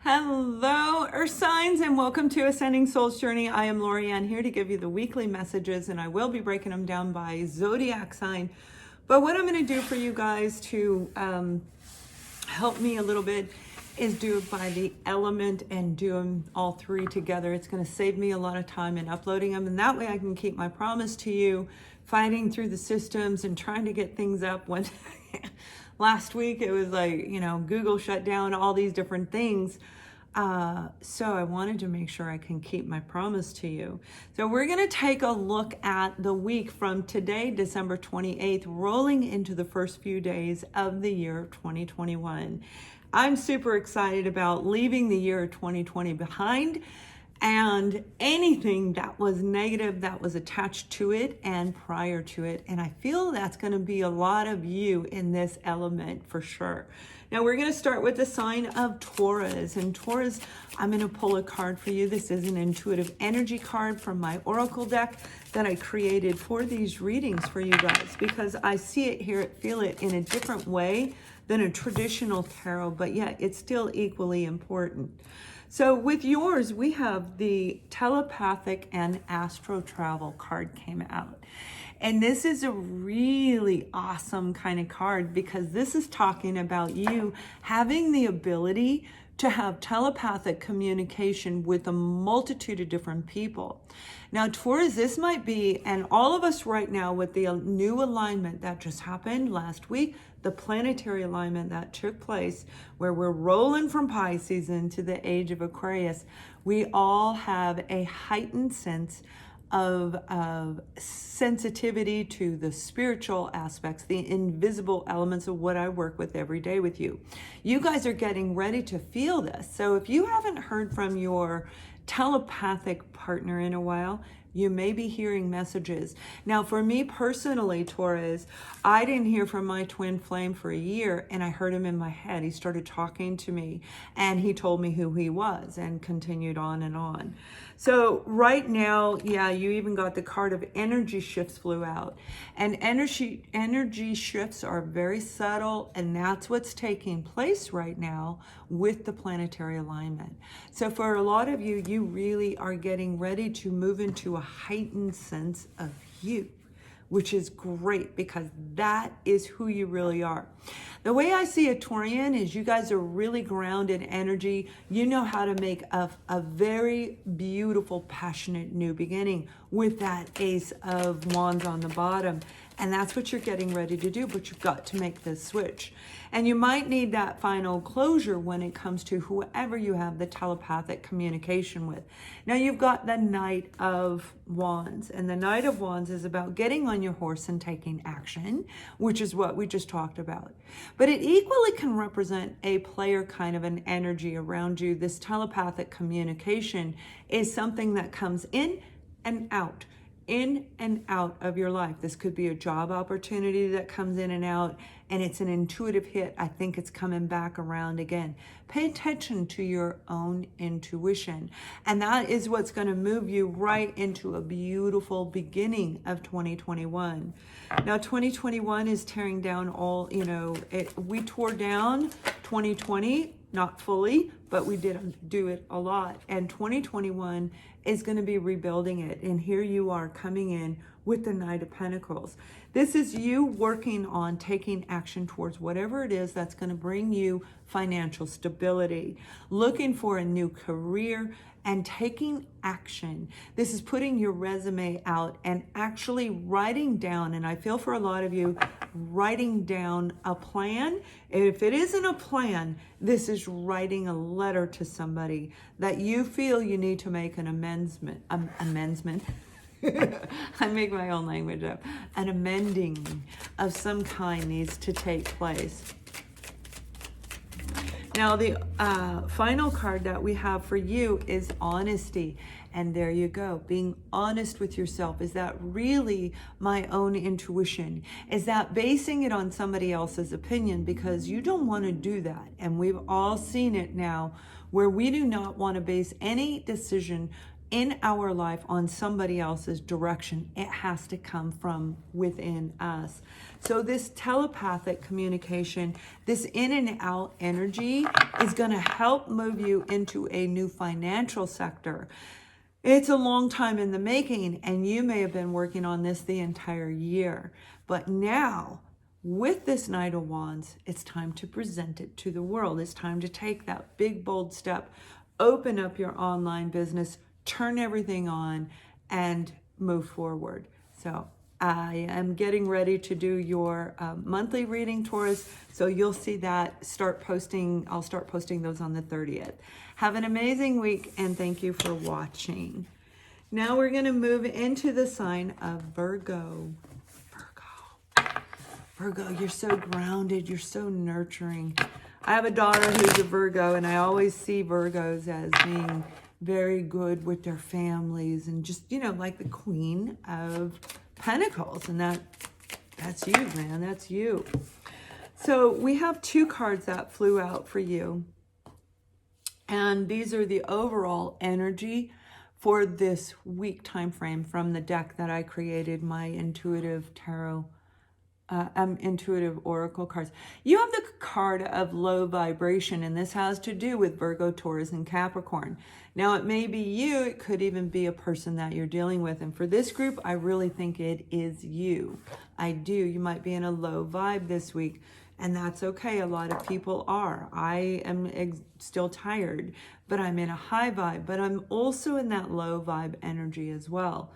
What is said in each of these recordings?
Hello, Earth signs, and welcome to Ascending Soul's Journey. I am Lorianne, here to give you the weekly messages, and I will be breaking them down by zodiac sign. But what I'm going to do for you guys to help me a little bit is do it by the element and do them all three together. It's going to save me a lot of time in uploading them, and that way I can keep my promise to you, fighting through the systems and trying to get things up when last week it was like, Google shut down all these different things. So I wanted to make sure I can keep my promise to you. So we're going to take a look at the week from today, December 28th, rolling into the first few days of the year of 2021. I'm super excited about leaving the year of 2020 behind, and anything that was negative that was attached to it and prior to it. And I feel that's going to be a lot of you in this element for sure. Now we're going to start with the sign of Taurus. And Taurus, I'm going to pull a card for you. This is an intuitive energy card from my Oracle deck that I created for these readings for you guys, because I see it, hear it, feel it in a different way than a traditional tarot, but yet it's still equally important. So with yours, we have the telepathic and astro travel card came out. And this is a really awesome kind of card, because this is talking about you having the ability to have telepathic communication with a multitude of different people. Now, Taurus, this might be, and all of us right now with the new alignment that just happened last week, the planetary alignment that took place where we're rolling from Pisces into the age of Aquarius, we all have a heightened sense of sensitivity to the spiritual aspects, the invisible elements of what I work with every day with you. You guys are getting ready to feel this. So if you haven't heard from your telepathic partner in a while, you may be hearing messages. Now, for me personally, Taurus, I didn't hear from my twin flame for a year, and I heard him in my head. He started talking to me, and he told me who he was and continued on and on. So right now, yeah, you even got the card of energy shifts flew out. And energy shifts are very subtle, and that's what's taking place right now with the planetary alignment. So for a lot of you, you really are getting ready to move into a heightened sense of you, which is great, because that is who you really are. The way I see a Taurian is you guys are really grounded energy. You know how to make a very beautiful, passionate new beginning with that Ace of Wands on the bottom. And that's what you're getting ready to do, but you've got to make this switch. And you might need that final closure when it comes to whoever you have the telepathic communication with. Now you've got the Knight of Wands, and the Knight of Wands is about getting on your horse and taking action, which is what we just talked about. But it equally can represent a player kind of an energy around you. This telepathic communication is something that comes in and out of your life. This could be a job opportunity that comes in and out, and it's an intuitive hit. I think it's coming back around again. Pay attention to your own intuition, and that is what's going to move you right into a beautiful beginning of 2021. Now, 2021 is tearing down all, we tore down 2020, not fully, but we did do it a lot. And 2021 is going to be rebuilding it. And here you are coming in with the Knight of Pentacles. This is you working on taking action towards whatever it is that's going to bring you financial stability, looking for a new career, and taking action. This is putting your resume out and actually writing down, and I feel for a lot of you, writing down a plan. If it isn't a plan, this is writing a letter to somebody that you feel you need to make an amendment. I make my own language up. An amending of some kind needs to take place. Now, the final card that we have for you is honesty. And there you go, being honest with yourself. Is that really my own intuition? Is that basing it on somebody else's opinion? Because you don't want to do that. And we've all seen it now, where we do not want to base any decision in our life on somebody else's direction. It has to come from within us. So this telepathic communication, this in and out energy is going to help move you into a new financial sector. It's a long time in the making, and you may have been working on this the entire year. But now, with this Knight of Wands, it's time to present it to the world. It's time to take that big, bold step, open up your online business, turn everything on, and move forward. So I am getting ready to do your monthly reading, Taurus. So you'll see that I'll start posting those on the 30th. Have an amazing week, and thank you for watching. Now we're going to move into the sign of Virgo. Virgo, you're so grounded. You're so nurturing. I have a daughter who's a Virgo, and I always see Virgos as being very good with their families and just, like the Queen of Pentacles. And that's you, man. That's you. So we have 2 cards that flew out for you. And these are the overall energy for this week time frame from the deck that I created, my intuitive tarot, intuitive oracle cards. You have the card of low vibration, and this has to do with Virgo, Taurus, and Capricorn. Now, it may be you. It could even be a person that you're dealing with. And for this group, I really think it is you. I do. You might be in a low vibe this week. And that's okay. A lot of people are. I am still tired, but I'm in a high vibe. But I'm also in that low vibe energy as well.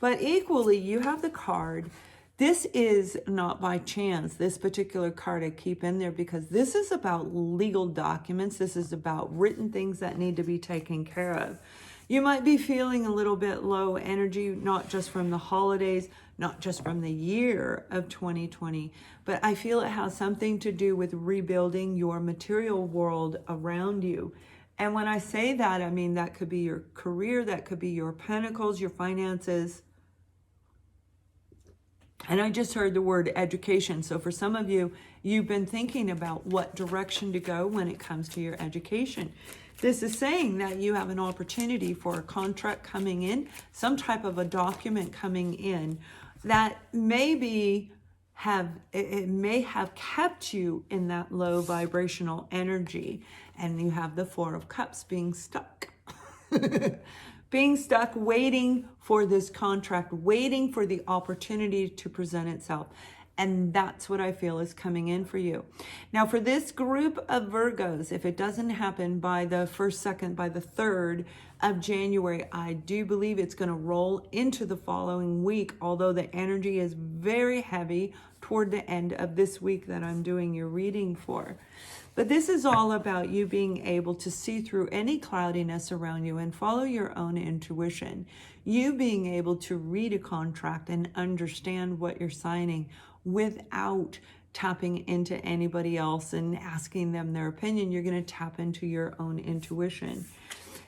But equally, you have the card. This is not by chance. This particular card I keep in there because this is about legal documents. This is about written things that need to be taken care of. You might be feeling a little bit low energy, not just from the holidays, not just from the year of 2020, but I feel it has something to do with rebuilding your material world around you. And when I say that, I mean that could be your career, that could be your pentacles, your finances. And I just heard the word education. So for some of you, you've been thinking about what direction to go when it comes to your education. This is saying that you have an opportunity for a contract coming in, some type of a document coming in that may have kept you in that low vibrational energy. And you have the 4 of Cups being stuck. Being stuck, waiting for this contract, waiting for the opportunity to present itself. And that's what I feel is coming in for you. Now, for this group of Virgos, if it doesn't happen by the 1st, 2nd, by the 3rd of January, I do believe it's going to roll into the following week, although the energy is very heavy toward the end of this week that I'm doing your reading for. But this is all about you being able to see through any cloudiness around you and follow your own intuition. You being able to read a contract and understand what you're signing without tapping into anybody else and asking them their opinion. You're going to tap into your own intuition.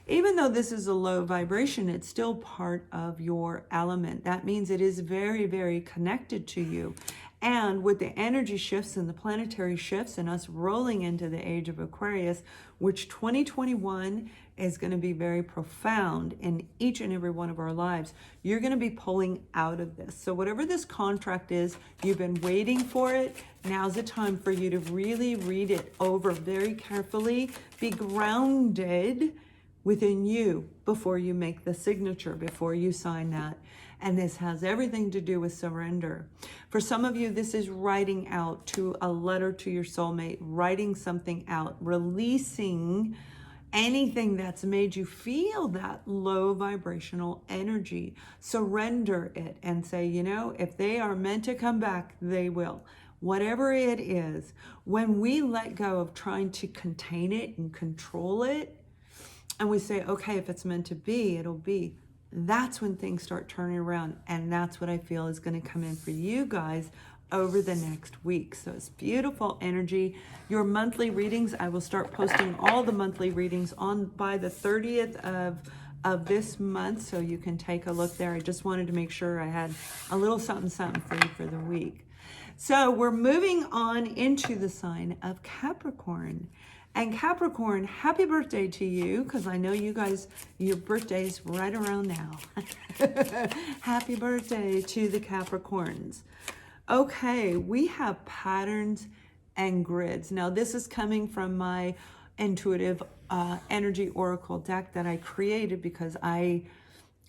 Even though this is a low vibration, it's still part of your element. That means it is very, very connected to you. And with the energy shifts and the planetary shifts and us rolling into the age of Aquarius, which 2021 is going to be very profound in each and every one of our lives, you're going to be pulling out of this. So whatever this contract is, you've been waiting for it. Now's the time for you to really read it over very carefully. Be grounded within you before you make the signature, before you sign that. And this has everything to do with surrender. For some of you, this is writing out to a letter to your soulmate, writing something out, releasing anything that's made you feel that low vibrational energy. Surrender it and say, if they are meant to come back, they will. Whatever it is, when we let go of trying to contain it and control it, and we say, okay, if it's meant to be, it'll be. That's when things start turning around. And that's what I feel is going to come in for you guys over the next week. So it's beautiful energy. Your monthly readings, I will start posting all the monthly readings by the 30th of this month. So you can take a look there. I just wanted to make sure I had a little something for you for the week. So we're moving on into the sign of Capricorn. And Capricorn, happy birthday to you, because I know you guys, your birthday's right around now. Happy birthday to the Capricorns. Okay, we have patterns and grids. Now, this is coming from my intuitive energy oracle deck that I created because I'm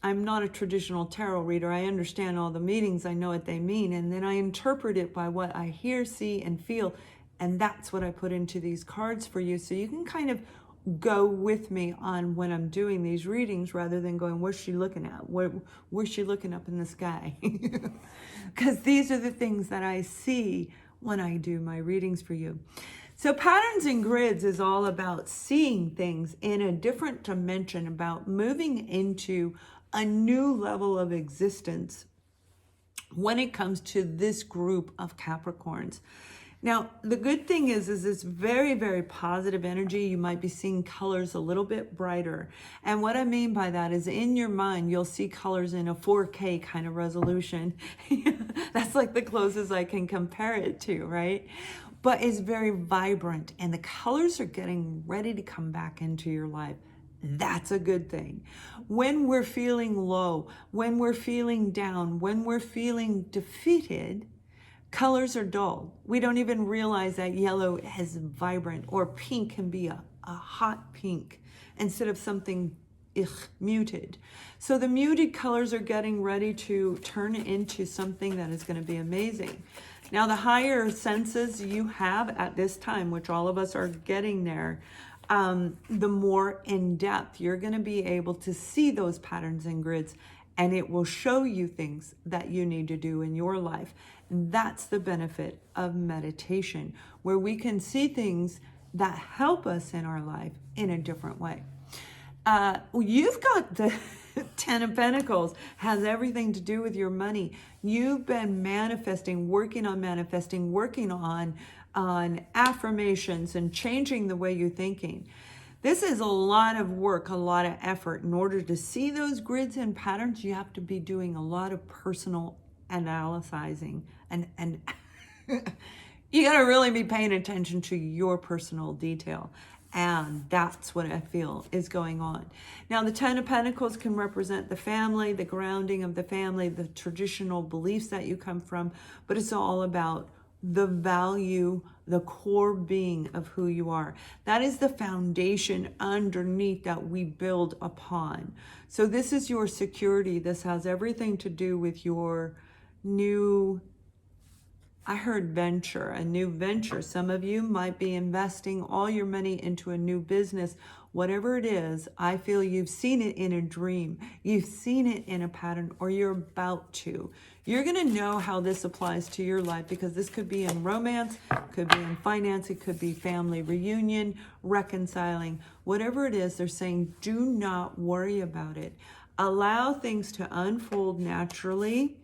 not a traditional tarot reader. I understand all the meanings. I know what they mean. And then I interpret it by what I hear, see, and feel. And that's what I put into these cards for you. So you can kind of go with me on when I'm doing these readings rather than going, where's she looking at? Where's she looking up in the sky? Because these are the things that I see when I do my readings for you. So patterns and grids is all about seeing things in a different dimension, about moving into a new level of existence when it comes to this group of Capricorns. Now, the good thing is it's very, very positive energy. You might be seeing colors a little bit brighter. And what I mean by that is in your mind, you'll see colors in a 4K kind of resolution. That's like the closest I can compare it to, right? But it's very vibrant and the colors are getting ready to come back into your life. That's a good thing. When we're feeling low, when we're feeling down, when we're feeling defeated, colors are dull. We don't even realize that yellow is vibrant, or pink can be a hot pink instead of something muted. So the muted colors are getting ready to turn into something that is going to be amazing. Now, the higher senses you have at this time, which all of us are getting there, the more in depth you're going to be able to see those patterns and grids, and it will show you things that you need to do in your life. That's the benefit of meditation, where we can see things that help us in our life in a different way. You've got the Ten of Pentacles, has everything to do with your money. You've been manifesting, working on affirmations and changing the way you're thinking. This is a lot of work, a lot of effort. In order to see those grids and patterns, you have to be doing a lot of personal analyzing, and you got to really be paying attention to your personal detail. And that's what I feel is going on. Now, the Ten of Pentacles can represent the family, the grounding of the family, the traditional beliefs that you come from, but it's all about the value, the core being of who you are. That is the foundation underneath that we build upon. So this is your security. This has everything to do with your new, I heard venture, a new venture. Some of you might be investing all your money into a new business. Whatever it is, I feel you've seen it in a dream. You've seen it in a pattern, or you're about to. You're going to know how this applies to your life, because this could be in romance, could be in finance, it could be family reunion, reconciling. Whatever it is, they're saying, do not worry about it. Allow things to unfold naturally.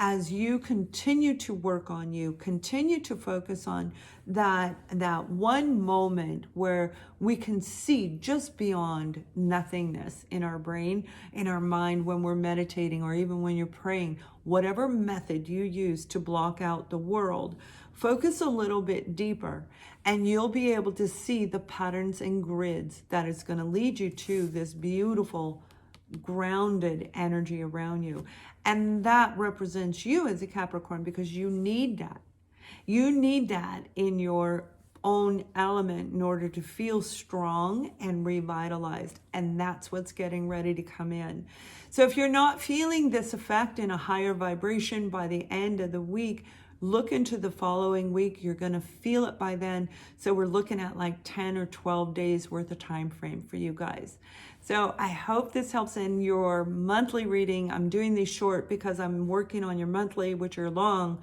As you continue to work on you, continue to focus on that one moment where we can see just beyond nothingness in our brain, in our mind, when we're meditating, or even when you're praying, whatever method you use to block out the world, focus a little bit deeper and you'll be able to see the patterns and grids that is going to lead you to this beautiful grounded energy around you. And that represents you as a Capricorn, because you need that. You need that in your own element in order to feel strong and revitalized. And that's what's getting ready to come in. So if you're not feeling this effect in a higher vibration by the end of the week, look into the following week. You're going to feel it by then. So we're looking at like 10 or 12 days worth of time frame for you guys. So I hope this helps in your monthly reading. I'm doing these short because I'm working on your monthly, which are long,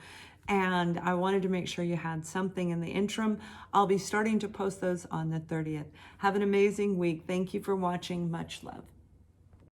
and I wanted to make sure you had something in the interim. I'll be starting to post those on the 30th. Have an amazing week. Thank you for watching. Much love.